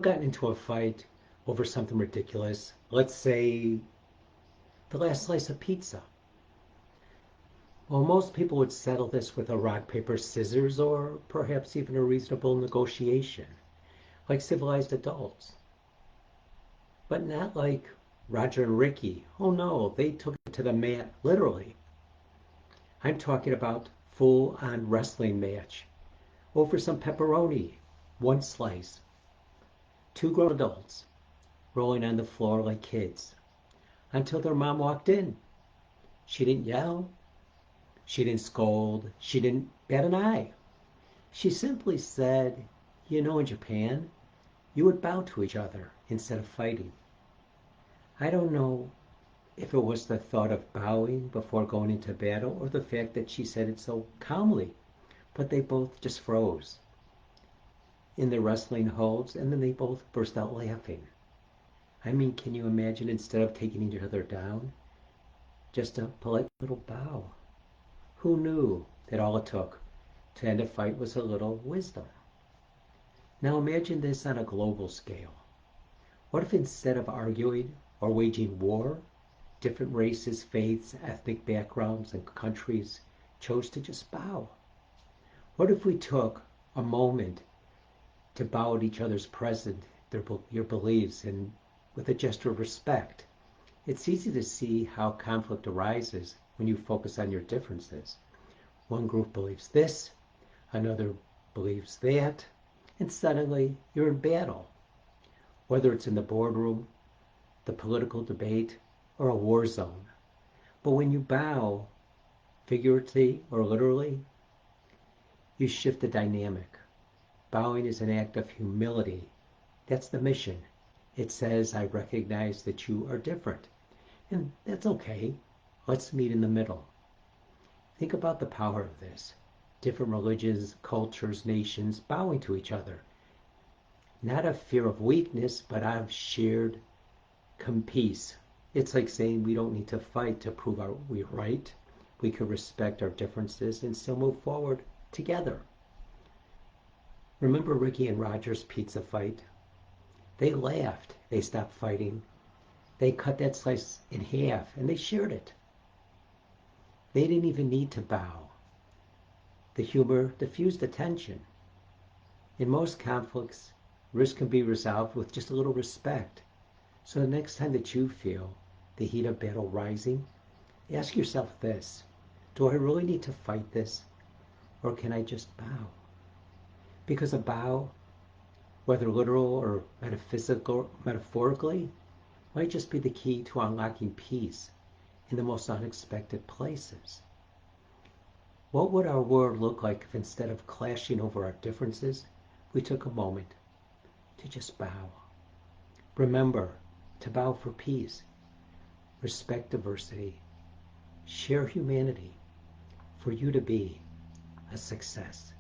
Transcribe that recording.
gotten into a fight over something ridiculous? Let's say the last slice of pizza. Well, most people would settle this with a rock, paper, scissors, or perhaps even a reasonable negotiation, like civilized adults. But not like Roger and Ricky. Oh no, they took it to the mat, literally. I'm talking about full on wrestling match over some pepperoni, one slice, two grown adults rolling on the floor like kids until their mom walked in. She didn't yell, she didn't scold, she didn't bat an eye. She simply said, in Japan, you would bow to each other instead of fighting. I don't know if it was the thought of bowing before going into battle or the fact that she said it so calmly, but they both just froze in their wrestling holds and then they both burst out laughing. I mean, can you imagine instead of taking each other down, just a polite little bow? Who knew that all it took to end a fight was a little wisdom? Now imagine this on a global scale. What if instead of arguing or waging war, different races, faiths, ethnic backgrounds, and countries chose to just bow? What if we took a moment to bow at each other's present, your beliefs, and with a gesture of respect? It's easy to see how conflict arises when you focus on your differences. One group believes this, another believes that, and suddenly you're in battle. Whether it's in the boardroom, the political debate, or a war zone. But when you bow, figuratively or literally, you shift the dynamic. Bowing is an act of humility. That's the mission. It says, I recognize that you are different. And that's okay. Let's meet in the middle. Think about the power of this. Different religions, cultures, nations bowing to each other. Not of fear of weakness, but out of shared peace. It's like saying we don't need to fight to prove we're right. We can respect our differences and still move forward together. Remember Ricky and Roger's pizza fight? They laughed. They stopped fighting. They cut that slice in half and they shared it. They didn't even need to bow. The humor diffused the tension. In most conflicts, risk can be resolved with just a little respect. So the next time that you feel the heat of battle rising, ask yourself this: do I really need to fight this? Or can I just bow? Because a bow, whether literal or metaphysical, metaphorically, might just be the key to unlocking peace in the most unexpected places. What would our world look like if instead of clashing over our differences, we took a moment to just bow? Remember to bow for peace, respect diversity, share humanity, for you to be a success.